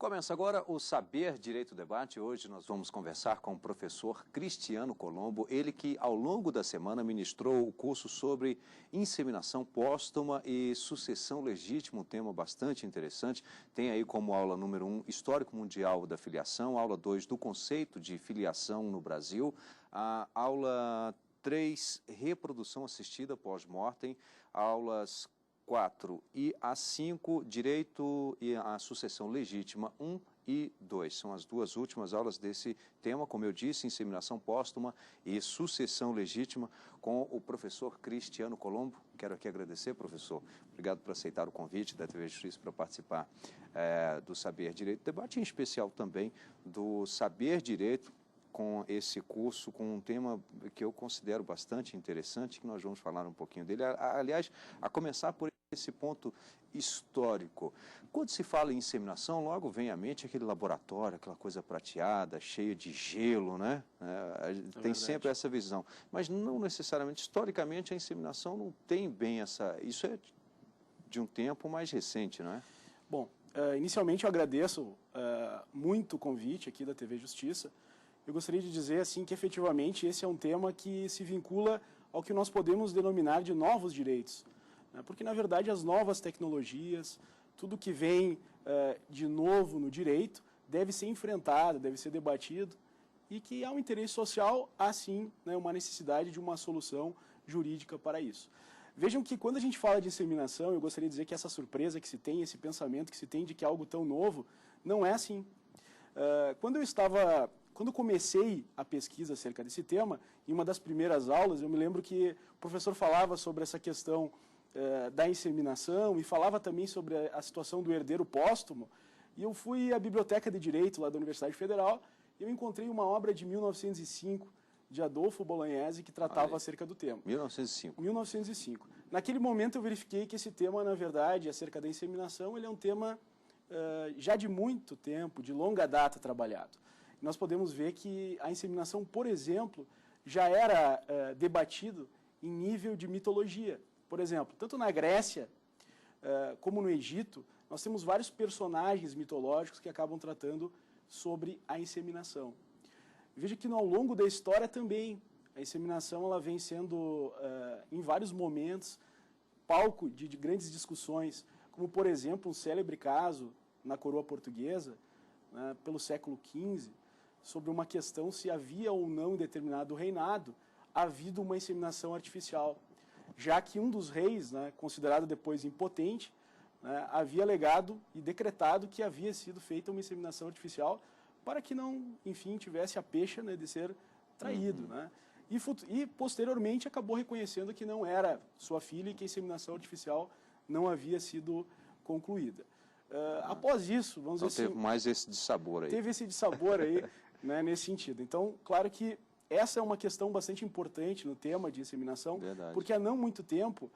Começa agora o Saber Direito Debate. Hoje nós vamos conversar com o professor Cristiano Colombo, ele que ao longo da semana ministrou o curso sobre inseminação póstuma e sucessão legítima, um tema bastante interessante. Tem aí como aula número 1, Histórico Mundial da Filiação, aula 2, do conceito de filiação no Brasil, a aula 3, Reprodução assistida pós-mortem, aulas 4 e a 5, Direito e a Sucessão Legítima 1 e 2. São as duas últimas aulas desse tema, como eu disse, inseminação póstuma e sucessão legítima, com o professor Cristiano Colombo. Quero aqui agradecer, professor. Obrigado por aceitar o convite da TV Justiça para participar do Saber Direito Debate, em especial também do Saber Direito, com esse curso, com um tema que eu considero bastante interessante, que nós vamos falar um pouquinho dele. Aliás, a começar por esse ponto histórico. Quando se fala em inseminação, logo vem à mente aquele laboratório, aquela coisa prateada, cheia de gelo, né? Tem sempre essa visão. Mas não necessariamente, historicamente, a inseminação não tem bem essa... Isso é de um tempo mais recente, não é? Bom, inicialmente eu agradeço muito o convite aqui da TV Justiça. Eu gostaria de dizer assim que efetivamente esse é um tema que se vincula ao que nós podemos denominar de novos direitos, né? Porque na verdade as novas tecnologias, tudo que vem de novo no direito deve ser enfrentado, deve ser debatido, e que há um interesse social, há sim, né, uma necessidade de uma solução jurídica para isso. Vejam que quando a gente fala de inseminação, eu gostaria de dizer que essa surpresa que se tem, esse pensamento que se tem de que é algo tão novo, não é assim. Quando comecei a pesquisa acerca desse tema, em uma das primeiras aulas, eu me lembro que o professor falava sobre essa questão da inseminação e falava também sobre a situação do herdeiro póstumo, e eu fui à Biblioteca de Direito lá da Universidade Federal e eu encontrei uma obra de 1905, de Adolfo Bolognese, que tratava acerca do tema. 1905. 1905. Naquele momento eu verifiquei que esse tema, na verdade, acerca da inseminação, ele é um tema já de muito tempo, de longa data trabalhado. Nós podemos ver que a inseminação, por exemplo, já era debatido em nível de mitologia. Por exemplo, tanto na Grécia como no Egito, nós temos vários personagens mitológicos que acabam tratando sobre a inseminação. Veja que ao longo da história também, a inseminação ela vem sendo, em vários momentos, palco de grandes discussões, como, por exemplo, um célebre caso na coroa portuguesa, né, pelo século XV, sobre uma questão se havia ou não em determinado reinado havido uma inseminação artificial, já que um dos reis, né, considerado depois impotente, né, havia alegado e decretado que havia sido feita uma inseminação artificial para que não, enfim, tivesse a pecha, né, de ser traído, né? E posteriormente acabou reconhecendo que não era sua filha e que a inseminação artificial não havia sido concluída. Após isso, vamos dizer assim... Teve mais esse dissabor aí. Teve esse dissabor aí, né, nesse sentido. Então, claro que essa é uma questão bastante importante no tema de inseminação, Verdade. porque há não muito tempo,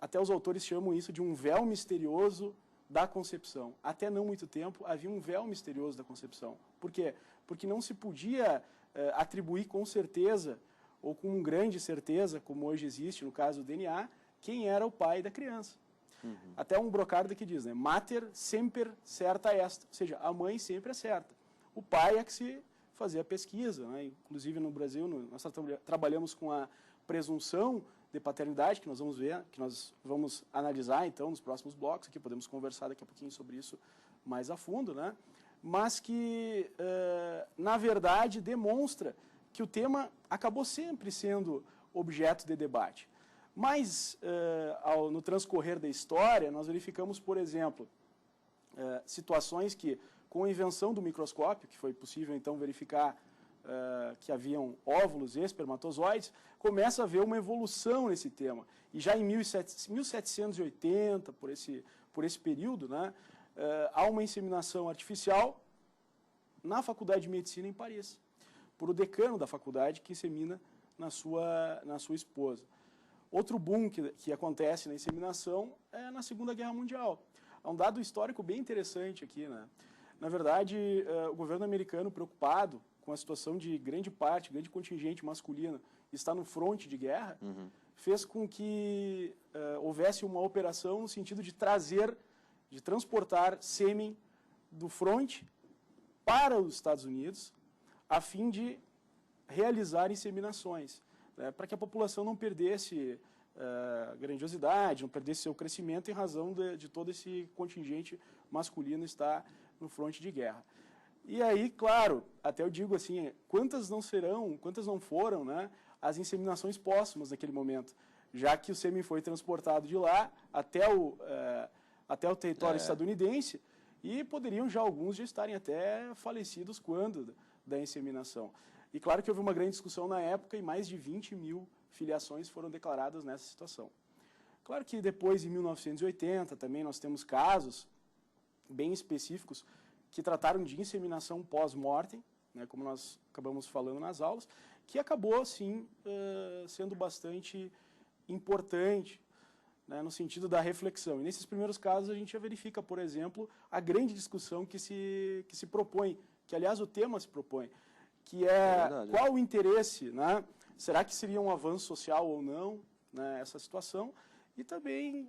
até os autores chamam isso de um véu misterioso da concepção. Até não muito tempo havia um véu misterioso da concepção. Por quê? Porque não se podia atribuir com certeza, ou com grande certeza, como hoje existe no caso do DNA, quem era o pai da criança. Até um Brocardo que diz, né, mater semper certa est, ou seja, a mãe sempre é certa. O pai é que se fazia a pesquisa, né? Inclusive no Brasil nós trabalhamos com a presunção de paternidade, que nós vamos ver, que nós vamos analisar então nos próximos blocos, aqui podemos conversar daqui a pouquinho sobre isso mais a fundo, né? Mas que, na verdade, demonstra que o tema acabou sempre sendo objeto de debate. Mas, no transcorrer da história, nós verificamos, por exemplo, situações que, com a invenção do microscópio, que foi possível, então, verificar que haviam óvulos e espermatozoides, começa a haver uma evolução nesse tema. E já em 1780, por esse período, né, há uma inseminação artificial na Faculdade de Medicina em Paris, por o decano da faculdade que insemina na sua esposa. Outro boom que acontece na inseminação é na Segunda Guerra Mundial. Há um dado histórico bem interessante aqui, né? Na verdade, o governo americano, preocupado com a situação de grande contingente masculino estar no fronte de guerra, fez com que houvesse uma operação no sentido de transportar sêmen do fronte para os Estados Unidos, a fim de realizar inseminações, né, para que a população não perdesse grandiosidade, não perdesse seu crescimento em razão de todo esse contingente masculino estar no fronte de guerra. E aí, claro, até eu digo assim, quantas não foram, né, as inseminações póstumas naquele momento, já que o sêmen foi transportado de lá até o território estadunidense, e poderiam já alguns já estarem até falecidos quando da inseminação. E claro que houve uma grande discussão na época e mais de 20 mil filiações foram declaradas nessa situação. Claro que depois, em 1980, também nós temos casos bem específicos que trataram de inseminação pós-mortem, né, como nós acabamos falando nas aulas, que acabou, sim, sendo bastante importante, né, no sentido da reflexão. E nesses primeiros casos a gente já verifica, por exemplo, a grande discussão que se propõe, que aliás o tema se propõe, que é qual o interesse, né? Será que seria um avanço social ou não, né, essa situação? E também,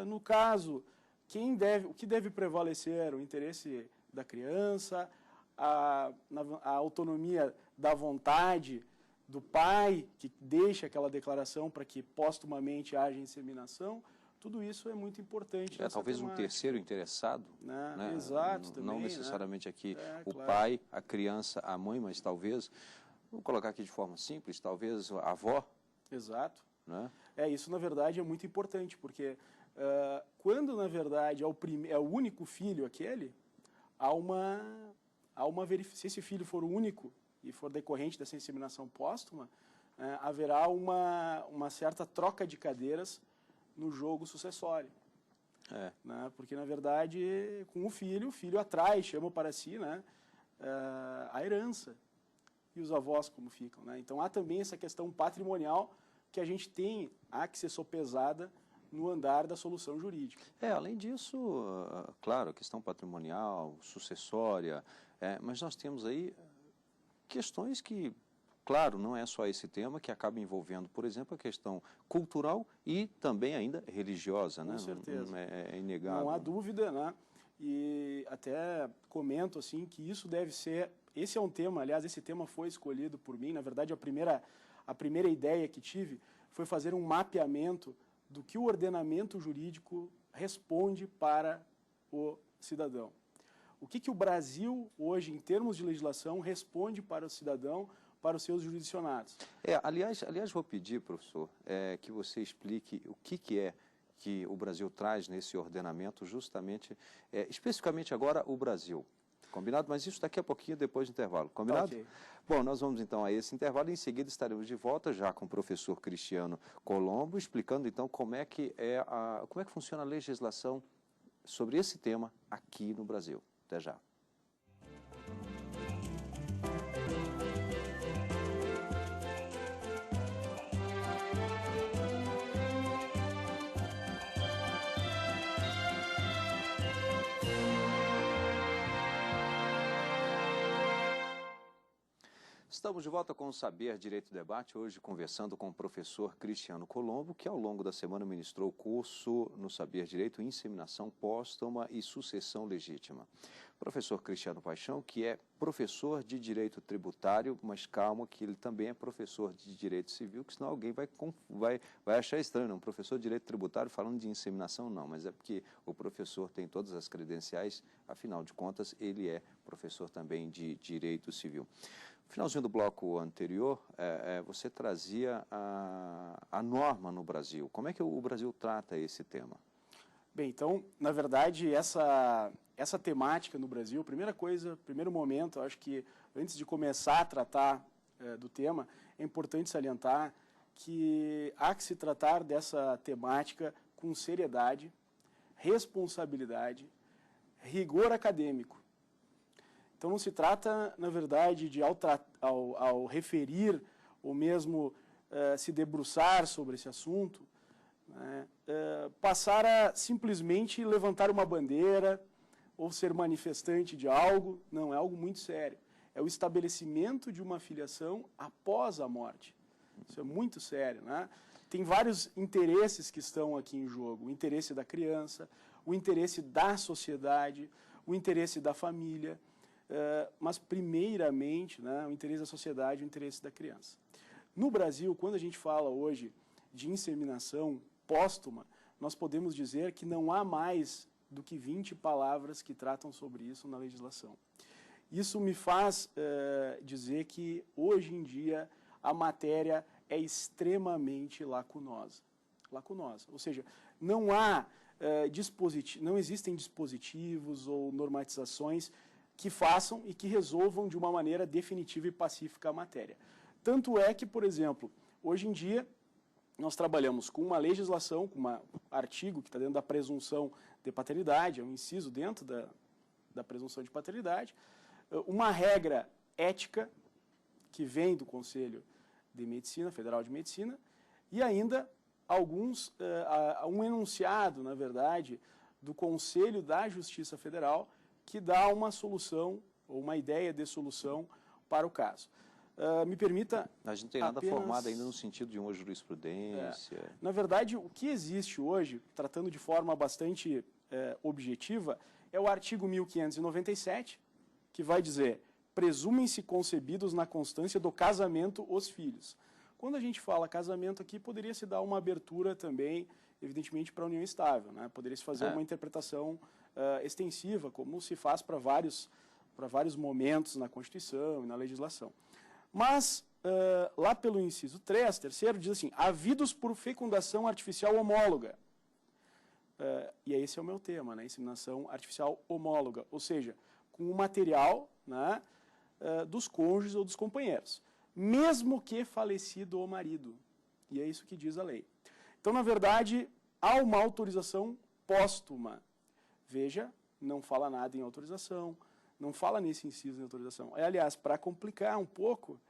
no caso, o que deve prevalecer? O interesse da criança, a autonomia da vontade do pai, que deixa aquela declaração para que postumamente haja inseminação. Tudo isso é muito importante. Talvez um terceiro interessado, né? Exato, também, não necessariamente, né, aqui o claro. Pai, a criança, a mãe, mas talvez, vamos colocar aqui de forma simples, talvez a avó. Exato. Né? Isso na verdade é muito importante, porque quando na verdade é o único filho aquele, se esse filho for o único e for decorrente dessa inseminação póstuma, haverá uma certa troca de cadeiras no jogo sucessório. Né? Porque, na verdade, com o filho atrai, chama para si, né, a herança. E os avós como ficam. Né? Então, há também essa questão patrimonial que a gente há que ser sopesada no andar da solução jurídica. Além disso, claro, a questão patrimonial, sucessória, mas nós temos aí questões que, claro, não é só esse tema que acaba envolvendo, por exemplo, a questão cultural e também ainda religiosa, né? Com certeza. É inegável. Não há dúvida, né? E até comento assim que isso deve ser, esse é um tema, aliás, esse tema foi escolhido por mim, na verdade a primeira ideia que tive foi fazer um mapeamento do que o ordenamento jurídico responde para o cidadão. O que o Brasil hoje, em termos de legislação, responde para o cidadão, para os seus jurisdicionados. Aliás, vou pedir, professor, que você explique o que é que o Brasil traz nesse ordenamento, justamente, especificamente agora o Brasil. Combinado? Mas isso daqui a pouquinho, depois do intervalo. Combinado? Okay. Bom, nós vamos então a esse intervalo e em seguida estaremos de volta já com o professor Cristiano Colombo, explicando então como é que funciona a legislação sobre esse tema aqui no Brasil. Até já. Estamos de volta com o Saber Direito Debate, hoje conversando com o professor Cristiano Colombo, que ao longo da semana ministrou o curso no Saber Direito, Inseminação Póstuma e Sucessão Legítima. Professor Cristiano Paixão, que é professor de Direito Tributário, mas calma que ele também é professor de Direito Civil, que senão alguém vai achar estranho, não? Professor de Direito Tributário falando de inseminação, não, mas é porque o professor tem todas as credenciais, afinal de contas, ele é professor também de Direito Civil. No finalzinho do bloco anterior, você trazia a norma no Brasil. Como é que o Brasil trata esse tema? Bem, então, na verdade, essa temática no Brasil, primeiro momento, eu acho que antes de começar a tratar do tema, é importante salientar que há que se tratar dessa temática com seriedade, responsabilidade, rigor acadêmico. Então, não se trata, na verdade, de ao referir ou mesmo se debruçar sobre esse assunto, né, passar a simplesmente levantar uma bandeira ou ser manifestante de algo. Não, é algo muito sério. É o estabelecimento de uma filiação após a morte. Isso é muito sério, né? Tem vários interesses que estão aqui em jogo. O interesse da criança, o interesse da sociedade, o interesse da família, mas primeiramente, né, o interesse da sociedade, o interesse da criança. No Brasil, quando a gente fala hoje de inseminação póstuma, nós podemos dizer que não há mais do que 20 palavras que tratam sobre isso na legislação. Isso me faz dizer que, hoje em dia, a matéria é extremamente lacunosa. Ou seja, não existem dispositivos ou normatizações que façam e que resolvam de uma maneira definitiva e pacífica a matéria. Tanto é que, por exemplo, hoje em dia, nós trabalhamos com uma legislação, com um artigo que está dentro da presunção de paternidade, é um inciso dentro da presunção de paternidade, uma regra ética que vem do Conselho de Medicina, Federal de Medicina, e ainda um enunciado, na verdade, do Conselho da Justiça Federal, que dá uma solução, ou uma ideia de solução para o caso. Me permita... A gente não tem nada formado ainda no sentido de uma jurisprudência. Na verdade, o que existe hoje, tratando de forma bastante objetiva, é o artigo 1597, que vai dizer: presumem-se concebidos na constância do casamento os filhos. Quando a gente fala casamento aqui, poderia se dar uma abertura também, evidentemente, para a união estável, né? Poderia se fazer uma interpretação extensiva, como se faz para vários momentos na Constituição e na legislação. Mas, lá pelo inciso 3, terceiro, diz assim: havidos por fecundação artificial homóloga. E esse é o meu tema, né? Inseminação artificial homóloga, ou seja, com o material, né, dos cônjuges ou dos companheiros, mesmo que falecido o marido. E é isso que diz a lei. Então, na verdade, há uma autorização póstuma. Veja, não fala nada em autorização, não fala nesse inciso de autorização. Aliás, para complicar um pouco,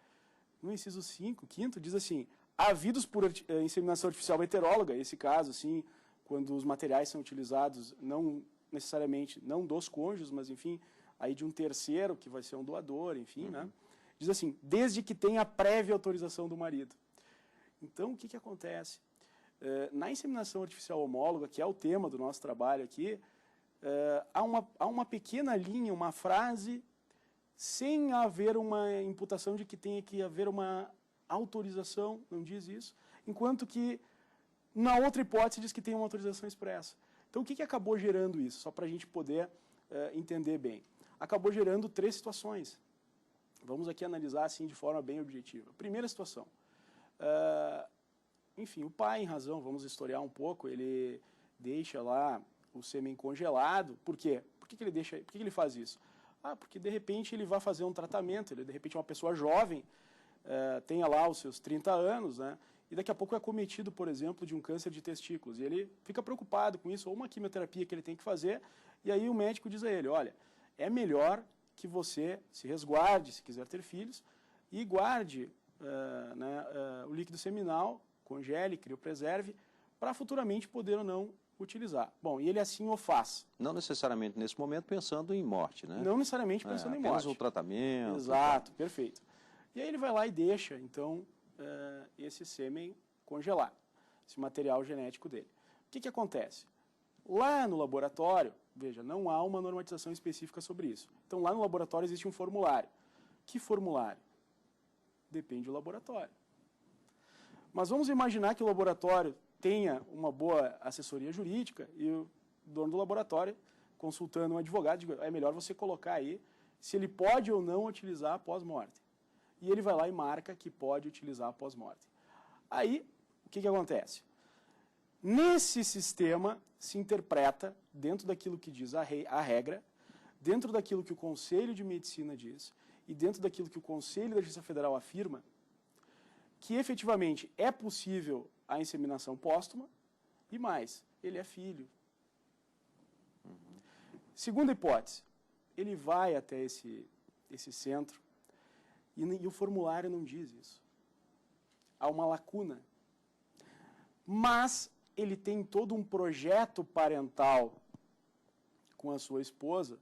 no inciso 5, quinto, diz assim: havidos por inseminação artificial heteróloga, esse caso, assim, quando os materiais são utilizados, não necessariamente, não dos cônjuges, mas, enfim, aí de um terceiro, que vai ser um doador, enfim, né? Diz assim: desde que tenha prévia autorização do marido. Então, o que acontece? Na inseminação artificial homóloga, que é o tema do nosso trabalho aqui, há uma pequena linha, uma frase, sem haver uma imputação de que tenha que haver uma autorização, não diz isso, enquanto que na outra hipótese diz que tem uma autorização expressa. Então, o que acabou gerando isso? Só para a gente poder entender bem. Acabou gerando 3 situações. Vamos aqui analisar assim de forma bem objetiva. Primeira situação. Enfim, o pai, em razão, vamos historiar um pouco, ele deixa lá o sêmen congelado. Por quê? Por que ele faz isso? Porque de repente ele vai fazer um tratamento, ele de repente é uma pessoa jovem, tenha lá os seus 30 anos, né? E daqui a pouco é acometido, por exemplo, de um câncer de testículos. E ele fica preocupado com isso, ou uma quimioterapia que ele tem que fazer, e aí o médico diz a ele: olha, é melhor que você se resguarde, se quiser ter filhos, e guarde o líquido seminal, congele, criopreserve, para futuramente poder ou não utilizar. Bom, e ele assim o faz. Não necessariamente nesse momento pensando em morte, né? Não necessariamente pensando em morte. Apenas o tratamento. Exato, perfeito. E aí ele vai lá e deixa, então, esse sêmen congelar, esse material genético dele. O que acontece? Lá no laboratório, veja, não há uma normatização específica sobre isso. Então, lá no laboratório existe um formulário. Que formulário? Depende do laboratório. Mas vamos imaginar que o laboratório tenha uma boa assessoria jurídica e o dono do laboratório, consultando um advogado, diz: é melhor você colocar aí se ele pode ou não utilizar após morte. E ele vai lá e marca que pode utilizar após morte. Aí, o que acontece? Nesse sistema se interpreta, dentro daquilo que diz a regra, dentro daquilo que o Conselho de Medicina diz e dentro daquilo que o Conselho da Justiça Federal afirma, que efetivamente é possível a inseminação póstuma e mais, ele é filho. Segunda hipótese, ele vai até esse centro e o formulário não diz isso. Há uma lacuna. Mas ele tem todo um projeto parental com a sua esposa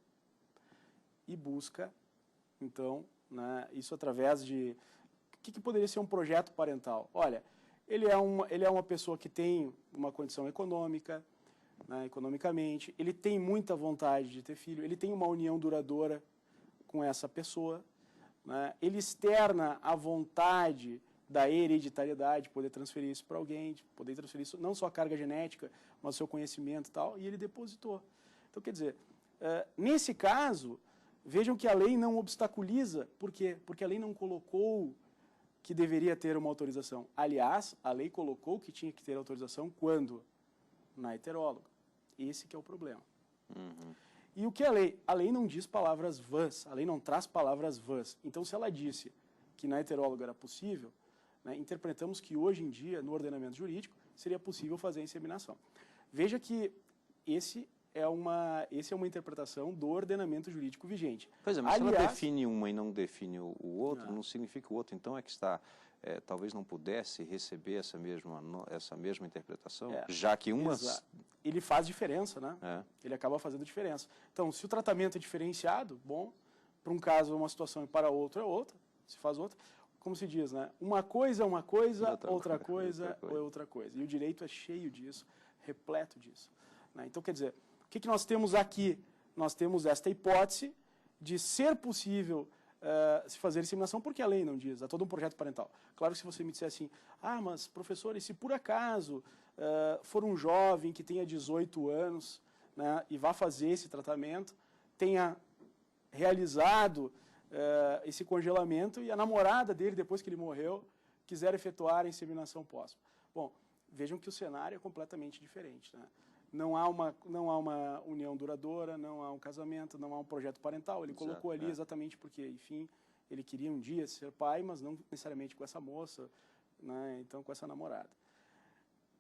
e busca, então, né, isso através de... O que poderia ser um projeto parental? Olha, ele é uma pessoa que tem uma condição econômica, né, economicamente, ele tem muita vontade de ter filho, ele tem uma união duradoura com essa pessoa, né, ele externa a vontade da hereditariedade, poder transferir isso para alguém, poder transferir isso, não só a carga genética, mas o seu conhecimento e tal, e ele depositou. Então, quer dizer, nesse caso, vejam que a lei não obstaculiza, por quê? Porque a lei não colocou que deveria ter uma autorização. Aliás, a lei colocou que tinha que ter autorização quando? Na heteróloga. Esse que é o problema. Uhum. E o que é a lei? A lei não diz palavras vãs, a lei não traz palavras vãs. Então, se ela disse que na heteróloga era possível, né, interpretamos que hoje em dia, no ordenamento jurídico, seria possível fazer a inseminação. Veja que esse é uma interpretação do ordenamento jurídico vigente. Pois é, mas se ela define uma e não define o outro, não significa que o outro, então, é que está... talvez não pudesse receber essa mesma interpretação, já que uma... Ele faz diferença, né? Ele acaba fazendo diferença. Então, se o tratamento é diferenciado, bom, para um caso é uma situação e para outro é outra, se faz outra. Como se diz, né? Uma coisa é uma coisa, outra coisa é outra coisa. E o direito é cheio disso, repleto disso. Né? Então, quer dizer, o que nós temos aqui? Nós temos esta hipótese de ser possível se fazer inseminação, porque a lei não diz, há todo um projeto parental. Claro que se você me disser assim, mas professor, e se por acaso for um jovem que tenha 18 anos, né, e vá fazer esse tratamento, tenha realizado esse congelamento e a namorada dele, depois que ele morreu, quiser efetuar a inseminação póstuma. Bom, vejam que o cenário é completamente diferente, né? Não há uma união duradoura, não há um casamento, não há um projeto parental. Ele colocou ali exatamente porque, enfim, ele queria um dia ser pai, mas não necessariamente com essa moça, né, então com essa namorada.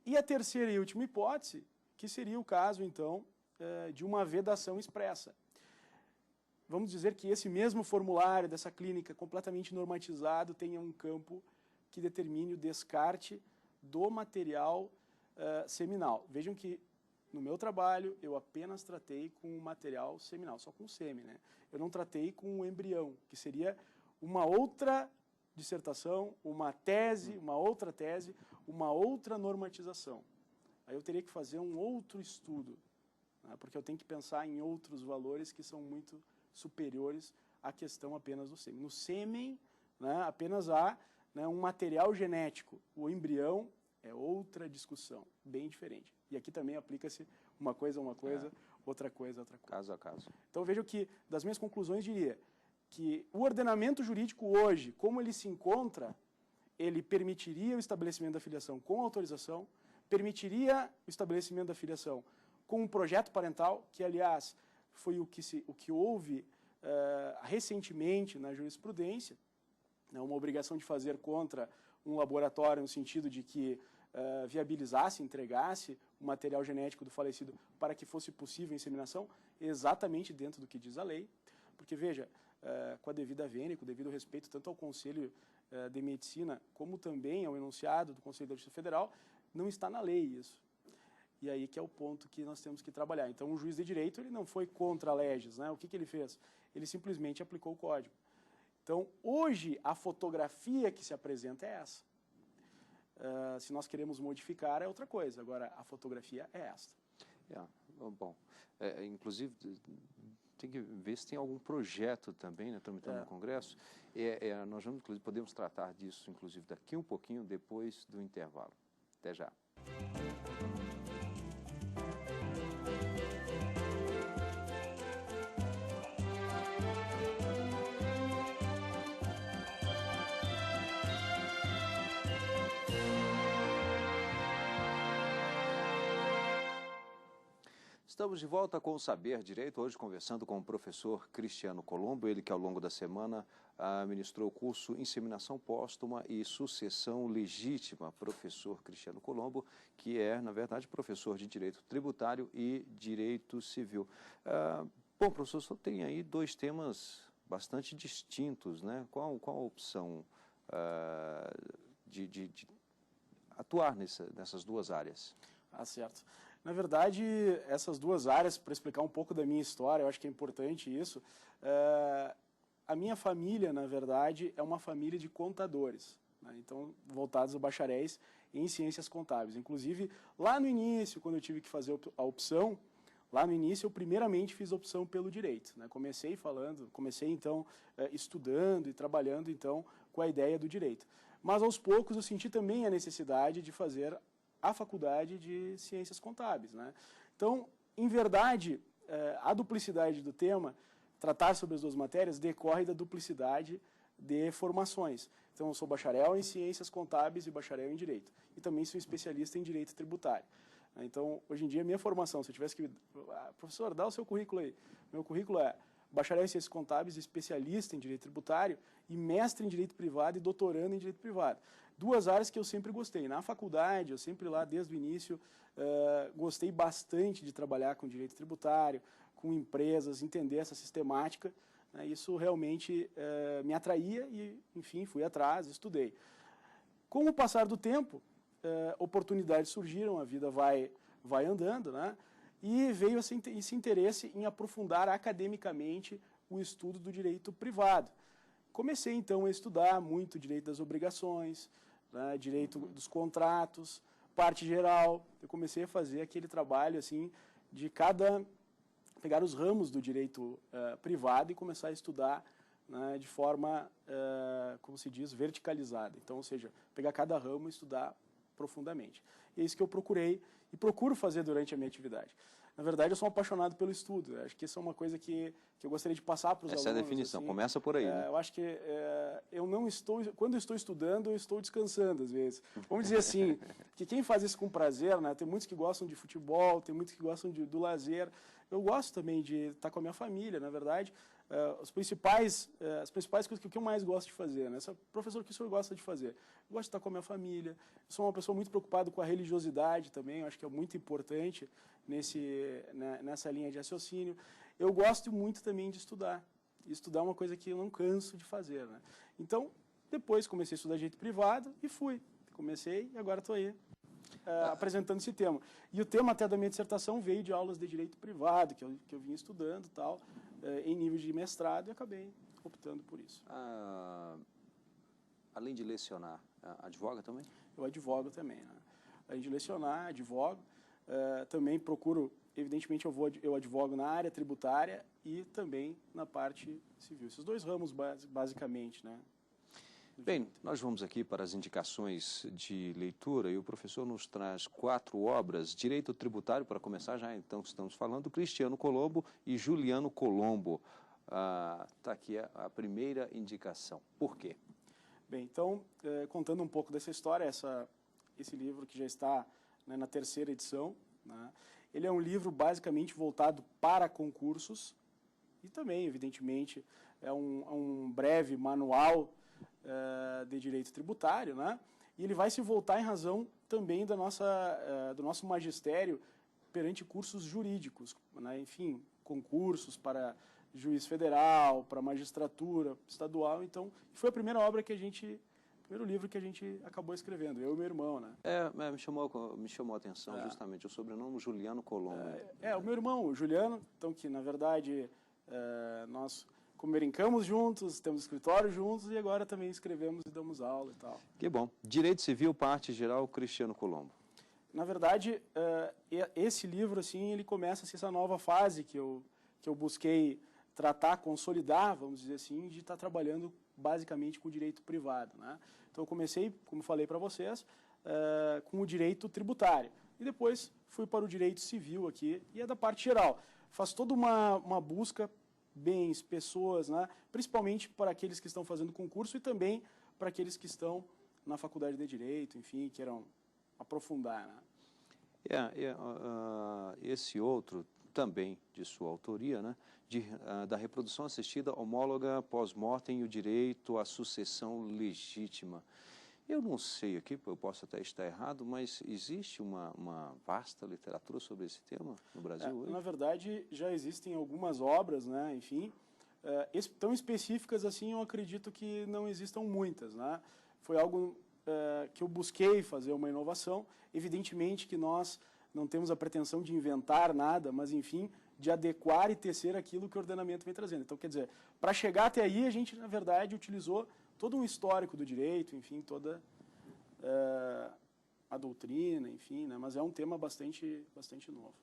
E a terceira e última hipótese, que seria o caso, então, de uma vedação expressa. Vamos dizer que esse mesmo formulário dessa clínica completamente normatizado tenha um campo que determine o descarte do material seminal. Vejam que no meu trabalho, eu apenas tratei com o material seminal, só com o sêmen, né? Eu não tratei com o embrião, que seria uma outra dissertação, uma tese, uma outra tese, uma outra normatização. Aí eu teria que fazer um outro estudo, né? Porque eu tenho que pensar em outros valores que são muito superiores à questão apenas do sêmen. No sêmen, né, apenas há, né, um material genético. O embrião é outra discussão, bem diferente. E aqui também aplica-se uma coisa, outra coisa, outra coisa. Caso a caso. Então, vejo que, das minhas conclusões, diria que o ordenamento jurídico hoje, como ele se encontra, ele permitiria o estabelecimento da filiação com autorização, permitiria o estabelecimento da filiação com um projeto parental, que, aliás, foi o que houve recentemente na jurisprudência, né, uma obrigação de fazer contra um laboratório no sentido de que viabilizasse, entregasse o material genético do falecido para que fosse possível a inseminação, exatamente dentro do que diz a lei. Porque, veja, com a devida vênia, com o devido respeito tanto ao Conselho de Medicina, como também ao enunciado do Conselho da Justiça Federal, não está na lei isso. E aí que é o ponto que nós temos que trabalhar. Então, o juiz de direito ele não foi contra a legis, né? O que ele fez? Ele simplesmente aplicou o código. Então, hoje, a fotografia que se apresenta é essa. Se nós queremos modificar, é outra coisa. Agora, a fotografia é esta. Bom, inclusive, tem que ver se tem algum projeto também, né, tramitando no Congresso. Nós vamos, inclusive, podemos tratar disso, inclusive, daqui um pouquinho, depois do intervalo. Até já. Estamos de volta com o Saber Direito, hoje conversando com o professor Cristiano Colombo, ele que ao longo da semana ministrou o curso Inseminação Póstuma e Sucessão Legítima. Professor Cristiano Colombo, que é, na verdade, professor de Direito Tributário e Direito Civil. Bom, professor, só tem aí dois temas bastante distintos, né? Qual a opção de atuar nessas duas áreas? Certo. Na verdade, essas duas áreas, para explicar um pouco da minha história, eu acho que é importante isso. A minha família, na verdade, é uma família de contadores, né? Então, voltados a bacharéis em ciências contábeis. Inclusive, lá no início, quando eu tive que fazer a opção, lá no início eu primeiramente fiz a opção pelo direito, né? Comecei então estudando e trabalhando então com a ideia do direito. Mas aos poucos eu senti também a necessidade de fazer a faculdade de ciências contábeis, né? Então, em verdade, a duplicidade do tema, tratar sobre as duas matérias, decorre da duplicidade de formações. Então, eu sou bacharel em ciências contábeis e bacharel em direito. E também sou especialista em direito tributário. Então, hoje em dia, minha formação, se eu tivesse que... Professor, dá o seu currículo aí. Meu currículo é bacharel em ciências contábeis, especialista em direito tributário e mestre em direito privado e doutorando em direito privado. Duas áreas que eu sempre gostei. Na faculdade, eu sempre lá, desde o início, gostei bastante de trabalhar com direito tributário, com empresas, entender essa sistemática. Né? Isso realmente me atraía e, enfim, fui atrás, estudei. Com o passar do tempo, oportunidades surgiram, a vida vai andando, né? E veio esse interesse em aprofundar academicamente o estudo do direito privado. Comecei, então, a estudar muito direito das obrigações, né, direito dos contratos, parte geral. Eu comecei a fazer aquele trabalho, assim, de pegar os ramos do direito privado e começar a estudar, né, de forma, como se diz, verticalizada. Então, ou seja, pegar cada ramo e estudar profundamente. E é isso que eu procurei e procuro fazer durante a minha atividade. Na verdade, eu sou um apaixonado pelo estudo. Acho que isso é uma coisa que eu gostaria de passar para os alunos. Essa é a definição, assim. Começa por aí. Né? Eu acho que eu não estou... Quando eu estou estudando, eu estou descansando, às vezes. Vamos dizer assim, que quem faz isso com prazer, né? Tem muitos que gostam de futebol, tem muitos que gostam do lazer. Eu gosto também de estar com a minha família, na verdade. As principais coisas que eu mais gosto de fazer, né? Professor, o que o senhor gosta de fazer? Eu gosto de estar com a minha família. Eu sou uma pessoa muito preocupada com a religiosidade também, eu acho que é muito importante nessa linha de raciocínio. Eu gosto muito também de estudar. E estudar é uma coisa que eu não canso de fazer, né? Então, depois comecei a estudar direito privado e fui. Comecei e agora estou aí apresentando esse tema. E o tema até da minha dissertação veio de aulas de direito privado, que eu vinha estudando e tal, em nível de mestrado, e acabei optando por isso. Além de lecionar, advoga também? Eu advogo também, né? Além de lecionar, advogo. Também procuro, evidentemente, eu advogo na área tributária e também na parte civil. Esses dois ramos, basicamente, né? Bem, nós vamos aqui para as indicações de leitura e o professor nos traz 4 obras. Direito Tributário, para começar já, então, estamos falando, Cristiano Colombo e Juliano Colombo. Está aqui a primeira indicação. Por quê? Bem, então, contando um pouco dessa história, esse livro que já está, né, na 3ª edição, né, ele é um livro basicamente voltado para concursos e também, evidentemente, é um breve manual de direito tributário, né? E ele vai se voltar em razão também do nosso magistério perante cursos jurídicos, né? Enfim, concursos para juiz federal, para magistratura estadual. Então, foi a primeira obra primeiro livro que a gente acabou escrevendo, eu e meu irmão, né? Me chamou a atenção justamente o sobrenome Juliano Colombo. O meu irmão, o Juliano, então que na verdade nós brincamos juntos, temos escritório juntos e agora também escrevemos e damos aula e tal. Que bom. Direito Civil, parte geral, Cristiano Colombo. Na verdade, esse livro, assim, ele começa essa nova fase que eu busquei tratar, consolidar, vamos dizer assim, de estar trabalhando basicamente com o direito privado, né? Então eu comecei, como falei para vocês, com o direito tributário e depois fui para o direito civil aqui e é da parte geral. Faço toda uma busca, bens, pessoas, né? Principalmente para aqueles que estão fazendo concurso e também para aqueles que estão na faculdade de Direito, enfim, queiram aprofundar, né? Esse outro, também de sua autoria, né? Da reprodução assistida homóloga pós-mortem e o direito à sucessão legítima. Eu não sei aqui, eu posso até estar errado, mas existe uma vasta literatura sobre esse tema no Brasil hoje? Na verdade, já existem algumas obras, né? Enfim, tão específicas assim, eu acredito que não existam muitas, né? Foi algo que eu busquei fazer uma inovação. Evidentemente que nós não temos a pretensão de inventar nada, mas, enfim, de adequar e tecer aquilo que o ordenamento vem trazendo. Então, quer dizer, para chegar até aí, a gente, na verdade, utilizou todo um histórico do direito, enfim, toda a doutrina, enfim, né? Mas é um tema bastante novo.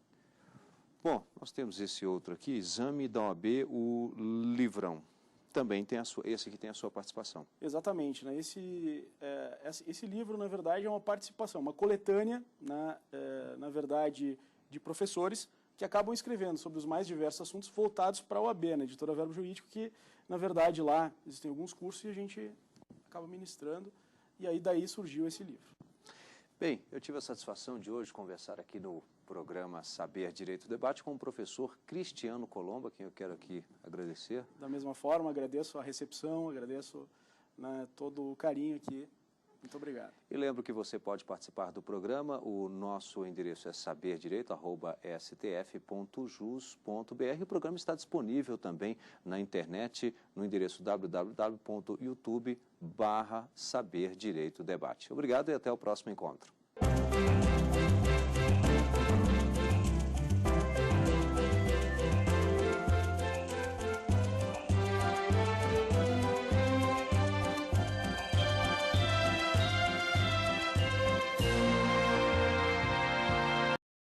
Bom, nós temos esse outro aqui, Exame da OAB, o livrão. Também tem esse aqui tem a sua participação. Exatamente, né? Esse livro, na verdade, é uma participação, uma coletânea, na verdade, de professores que acabam escrevendo sobre os mais diversos assuntos voltados para a OAB, né? Editora Verbo Jurídico, que, na verdade, lá existem alguns cursos e a gente acaba ministrando, e aí daí surgiu esse livro. Bem, eu tive a satisfação de hoje conversar aqui no programa Saber Direito Debate com o professor Cristiano Colombo, a quem eu quero aqui agradecer. Da mesma forma, agradeço a recepção, agradeço, né, todo o carinho aqui. Muito obrigado. E lembro que você pode participar do programa. O nosso endereço é saberdireito@stf.jus.br. O programa está disponível também na internet no endereço www.youtube.com/saberdireitodebate. Obrigado e até o próximo encontro.